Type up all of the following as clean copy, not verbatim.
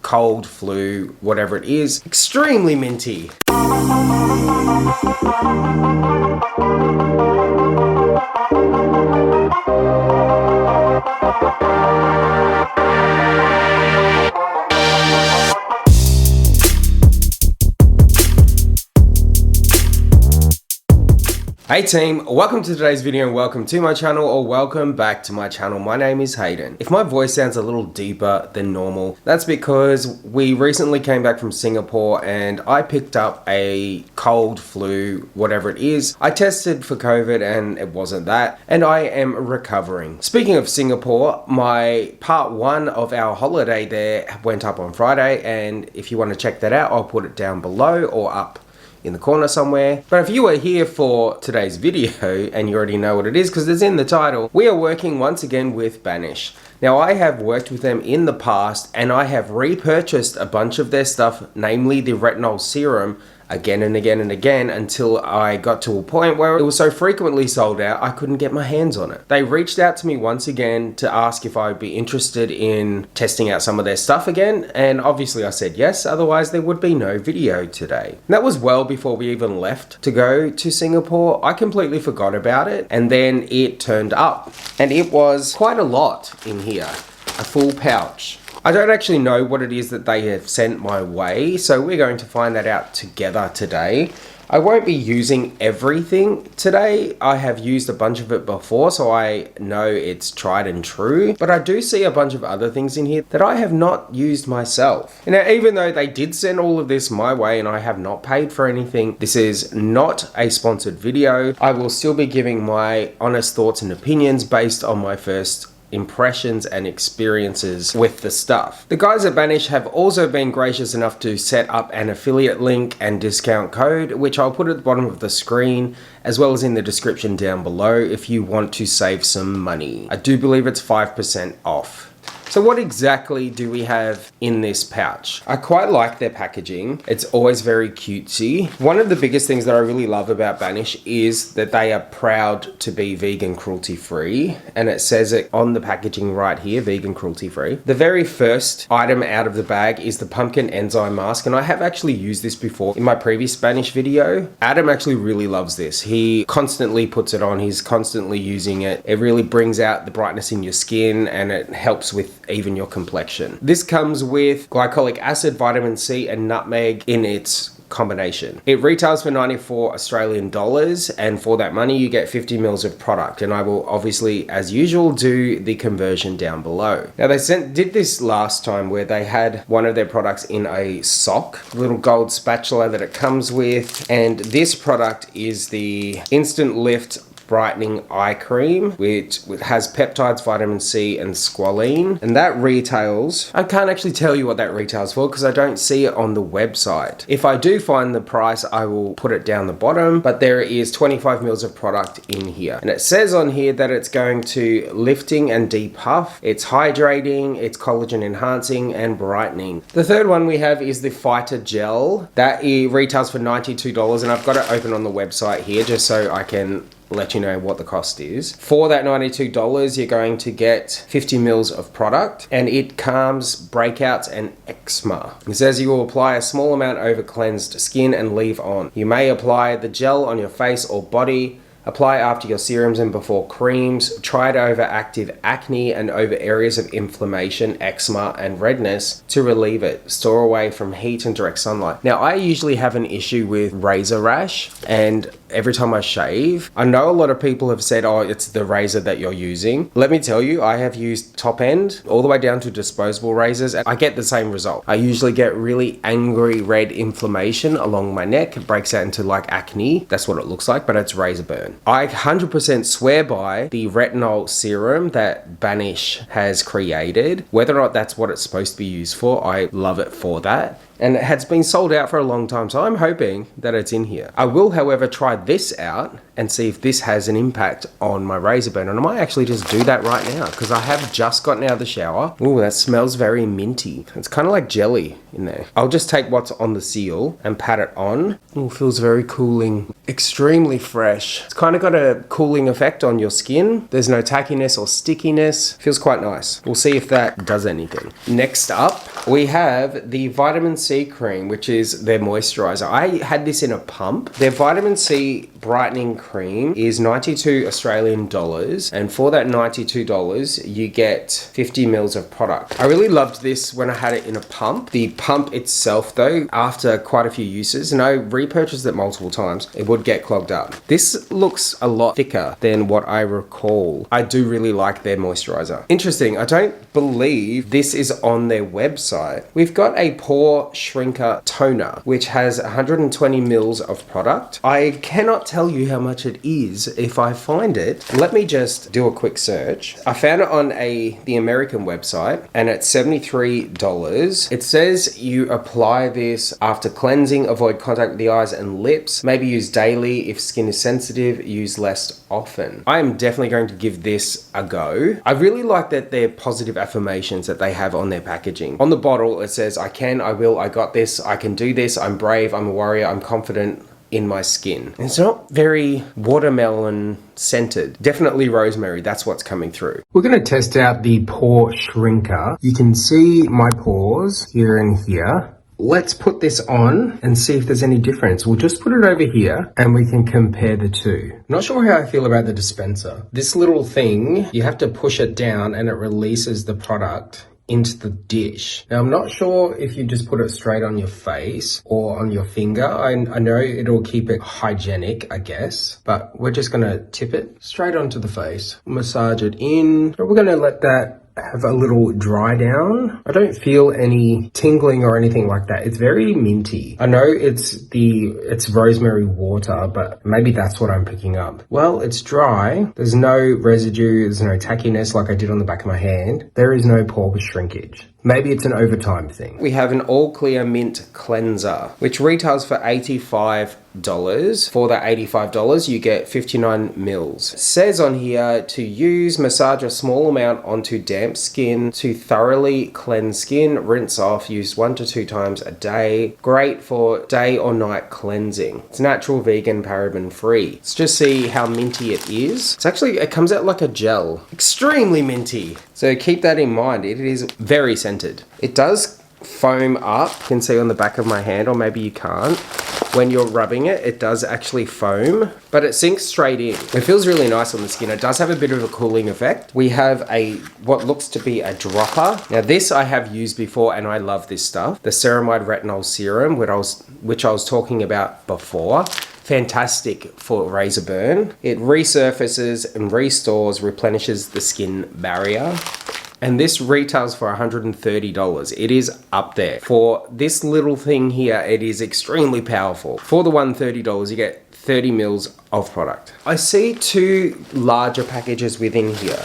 cold, flu, whatever it is. Extremely minty. Hey team, welcome to today's video and welcome to my channel, or welcome back to my channel. My name is Hayden. If my voice sounds a little deeper than normal, that's because we recently came back from Singapore and I picked up a cold, flu, whatever it is. I tested for COVID and it wasn't that, and I am recovering. Speaking of Singapore, my part 1 of our holiday there went up on Friday, and if you want to check that out, I'll put it down below or up in the corner somewhere. But if you are here for today's video and you already know what it is because it's in the title, we are working once again with Banish. Now I have worked with them in the past and I have repurchased a bunch of their stuff, namely the Retinol Serum, again and again and again until I got to a point where it was so frequently sold out I couldn't get my hands on it. They reached out to me once again to ask if I'd be interested in testing out some of their stuff again, and obviously I said yes, otherwise there would be no video today. And that was well before we even left to go to Singapore. I completely forgot about it and then it turned up and it was quite a lot in here, a full pouch. I don't actually know what it is that they have sent my way, so we're going to find that out together today. I won't be using everything today. I have used a bunch of it before, so I know it's tried and true, but I do see a bunch of other things in here that I have not used myself. Now, even though they did send all of this my way and I have not paid for anything, this is not a sponsored video. I will still be giving my honest thoughts and opinions based on my first impressions and experiences with the stuff. The guys at Banish have also been gracious enough to set up an affiliate link and discount code, which I'll put at the bottom of the screen as well as in the description down below if you want to save some money. I do believe it's 5% off. So what exactly do we have in this pouch? I quite like their packaging. It's always very cutesy. One of the biggest things that I really love about Banish is that they are proud to be vegan cruelty free, and it says it on the packaging right here, vegan cruelty free. The very first item out of the bag is the pumpkin enzyme mask, and I have actually used this before in my previous Banish video. Adam actually really loves this. He constantly puts it on, he's constantly using it. It really brings out the brightness in your skin and it helps with even your complexion. This comes with glycolic acid, vitamin C and nutmeg in its combination. It retails for 94 Australian dollars, and for that money you get 50 mils of product, and I will obviously as usual do the conversion down below. Now they did this last time where they had one of their products in a sock, little gold spatula that it comes with, and this product is the Instant Lift Brightening Eye Cream, which has peptides, vitamin C and squalene, and that retails, I can't actually tell you what that retails for because I don't see it on the website. If I do find the price, I will put it down the bottom, but there is 25 mils of product in here, and it says on here that it's going to lifting and depuff, it's hydrating, it's collagen enhancing and brightening. The third one we have is the Fighter Gel. That retails for $92, and I've got it open on the website here just so I can let you know what the cost is. For that $92, you're going to get 50 mils of product, and it calms breakouts and eczema. It says you will apply a small amount over cleansed skin and leave on. You may apply the gel on your face or body. Apply after your serums and before creams. Try it over active acne and over areas of inflammation, eczema and redness to relieve it. Store away from heat and direct sunlight. Now I usually have an issue with razor rash, and every time I shave, I know a lot of people have said, oh, it's the razor that you're using. Let me tell you, I have used top end all the way down to disposable razors and I get the same result. I usually get really angry red inflammation along my neck. It breaks out into like acne. That's what it looks like, but it's razor burn. I 100% swear by the Retinol Serum that Banish has created. Whether or not that's what it's supposed to be used for, I love it for that. And it has been sold out for a long time, so I'm hoping that it's in here. I will, however, try try this out and see if this has an impact on my razor burn. And I might actually just do that right now because I have just gotten out of the shower. Ooh, that smells very minty. It's kind of like jelly in there. I'll just take what's on the seal and pat it on. Ooh, feels very cooling. Extremely fresh. It's kind of got a cooling effect on your skin. There's no tackiness or stickiness. Feels quite nice. We'll see if that does anything. Next up, we have the Vitamin C Cream, which is their moisturizer. I had this in a pump. Their Vitamin C Brightening Cream is 92 Australian dollars, and for that $92 you get 50 mils of product. I really loved this when I had it in a pump. The pump itself though, after quite a few uses, and I repurchased it multiple times, it would get clogged up. This looks a lot thicker than what I recall. I do really like their moisturizer. Interesting, I don't believe this is on their website. We've got a pore shrinker toner which has 120 mils of product. I cannot tell you how much it is if I find it. Let me just do a quick search. I found it on the American website and it's $73. It says you apply this after cleansing, avoid contact with the eyes and lips, maybe use daily if skin is sensitive, use less often. I am definitely going to give this a go. I really like that they're positive affirmations that they have on their packaging. On the bottle it says I can, I will, I got this, I can do this, I'm brave, I'm a warrior, I'm confident in my skin. It's not very watermelon scented. Definitely rosemary, that's what's coming through. We're going to test out the pore shrinker. You can see my pores here and here. Let's put this on and see if there's any difference. We'll just put it over here and we can compare the two. Not sure how I feel about the dispenser. This little thing, you have to push it down and it releases the product into the dish. Now I'm not sure if you just put it straight on your face or on your finger. I know it'll keep it hygienic, I guess, but we're just gonna tip it straight onto the face, massage it in. We're gonna let that have a little dry down. I don't feel any tingling or anything like that. It's very minty. I know it's rosemary water, but maybe that's what I'm picking up. Well, it's dry. There's no residue. There's no tackiness like I did on the back of my hand. There is no pore shrinkage. Maybe it's an overtime thing. We have an all clear mint cleanser, which retails for $85. For that $85, you get 59 mils. It says on here to use, massage a small amount onto damp skin to thoroughly cleanse skin, rinse off, use 1 to 2 times a day. Great for day or night cleansing. It's natural, vegan, paraben free. Let's just see how minty it is. It comes out like a gel. Extremely minty. So keep that in mind. It is very scented. It does foam up. You can see on the back of my hand, or maybe you can't. When you're rubbing it, it does actually foam, but it sinks straight in. It feels really nice on the skin. It does have a bit of a cooling effect. We have what looks to be a dropper. Now this I have used before and I love this stuff. The Ceramide Retinol Serum, which I was talking about before. Fantastic for razor burn. It resurfaces and restores, replenishes the skin barrier. And this retails for $130. It is up there. For this little thing here, it is extremely powerful. For the $130, you get 30 mils of product. I see 2 larger packages within here.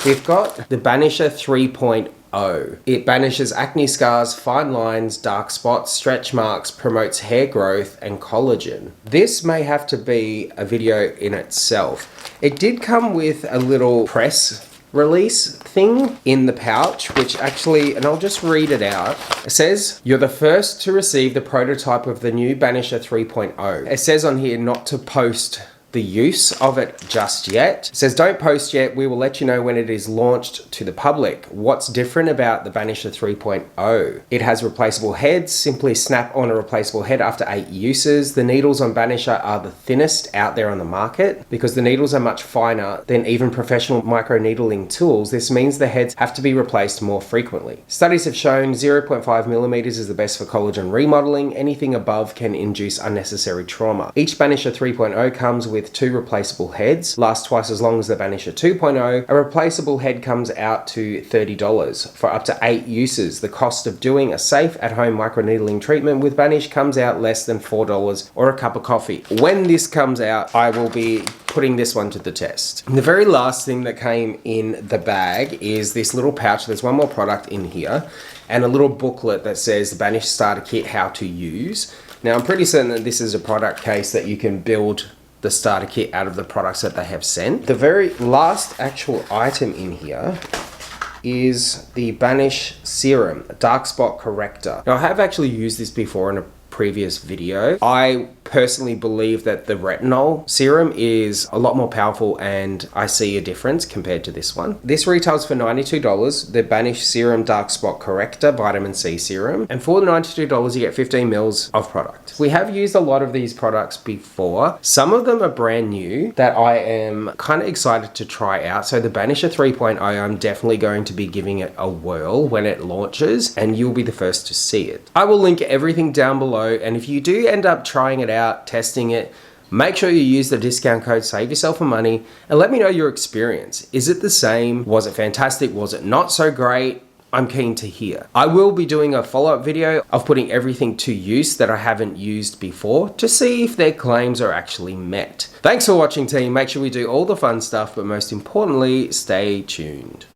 We've got the Banisher 3.0. It banishes acne scars, fine lines, dark spots, stretch marks, promotes hair growth and collagen. This may have to be a video in itself. It did come with a little press release thing in the pouch, which actually, and I'll just read it out. It says, you're the first to receive the prototype of the new Banisher 3.0. It says on here not to post the use of it just yet. It says, don't post yet. We will let you know when it is launched to the public. What's different about the Banisher 3.0? It has replaceable heads. Simply snap on a replaceable head after 8 uses. The needles on Banisher are the thinnest out there on the market because the needles are much finer than even professional microneedling tools. This means the heads have to be replaced more frequently. Studies have shown 0.5 millimeters is the best for collagen remodeling. Anything above can induce unnecessary trauma. Each Banisher 3.0 comes with 2 replaceable heads, lasts twice as long as the Banisher 2.0. A replaceable head comes out to $30 for up to 8 uses. The cost of doing a safe at-home microneedling treatment with Banish comes out less than $4 or a cup of coffee. When this comes out, I will be putting this one to the test. The very last thing that came in the bag is this little pouch. There's one more product in here and a little booklet that says the Banish Starter Kit, how to use. Now I'm pretty certain that this is a product case that you can build the starter kit out of the products that they have sent. The very last actual item in here is the Banish Serum, Dark Spot Corrector. Now I have actually used this before in a previous video. I personally believe that the Retinol Serum is a lot more powerful and I see a difference compared to this one. This retails for $92, the Banish Serum Dark Spot Corrector Vitamin C Serum. And for the $92, you get 15 mils of product. We have used a lot of these products before. Some of them are brand new that I am kind of excited to try out. So the Banisher 3.0, I'm definitely going to be giving it a whirl when it launches and you'll be the first to see it. I will link everything down below, and if you do end up trying it out, testing it, make sure you use the discount code, save yourself some money, and let me know your experience. Is it the same? Was it fantastic? Was it not so great? I'm keen to hear. I will be doing a follow-up video of putting everything to use that I haven't used before to see if their claims are actually met. Thanks for watching, team. Make sure we do all the fun stuff, but most importantly, stay tuned.